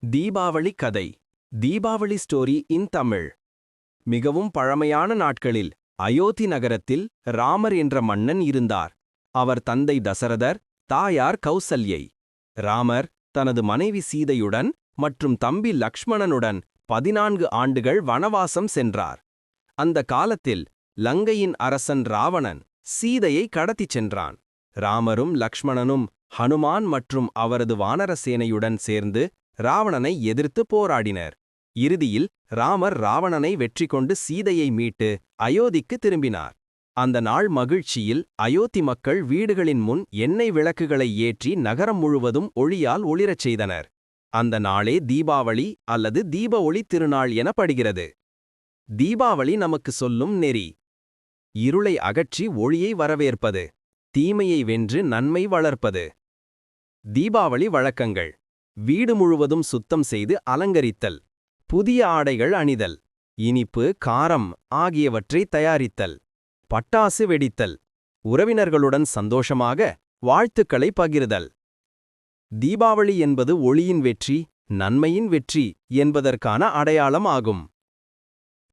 தீபாவளி கதை. தீபாவளி ஸ்டோரி இன் தமிழ். மிகவும் பழமையான நாட்களில் அயோத்தி நகரத்தில் ராமர் என்ற மன்னன் இருந்தார். அவர் தந்தை தசரதர், தாயார் கௌசல்யை. ராமர் தனது மனைவி சீதையுடன் மற்றும் தம்பி லக்ஷ்மணனுடன் 14 ஆண்டுகள் வனவாசம் சென்றார். அந்த காலத்தில் லங்கையின் அரசன் ராவணன் சீதையை கடத்திச் சென்றான். ராமரும் லக்ஷ்மணனும் ஹனுமான் மற்றும் அவரது வானர சேனையுடன் சேர்ந்து ராவணனை எதிர்த்து போராடினர். இறுதியில் ராமர் ராவணனை வெற்றி கொண்டு சீதையை மீட்டு அயோத்திக்கு திரும்பினார். அந்த நாள் மகிழ்ச்சியில் அயோத்தி மக்கள் வீடுகளின் முன் எண்ணெய் விளக்குகளை ஏற்றி நகரம் முழுவதும் ஒளியால் ஒளிரச் செய்தனர். அந்த நாளே தீபாவளி அல்லது தீப ஒளி திருநாள் எனப்படுகிறது. தீபாவளி நமக்கு சொல்லும் நெறி: இருளை அகற்றி ஒளியை வரவேற்பது, தீமையை வென்று நன்மை வளர்ப்பது. தீபாவளி வழக்கங்கள்: வீடு முழுவதும் சுத்தம் செய்து அலங்கரித்தல், புதிய ஆடைகள் அணிதல், இனிப்பு காரம் ஆகியவற்றை தயாரித்தல், பட்டாசு வெடித்தல், உறவினர்களுடன் சந்தோஷமாக வாழ்த்துக்களை பகிர்தல். தீபாவளி என்பது ஒளியின் வெற்றி, நன்மையின் வெற்றி என்பதற்கான அடையாளம் ஆகும்.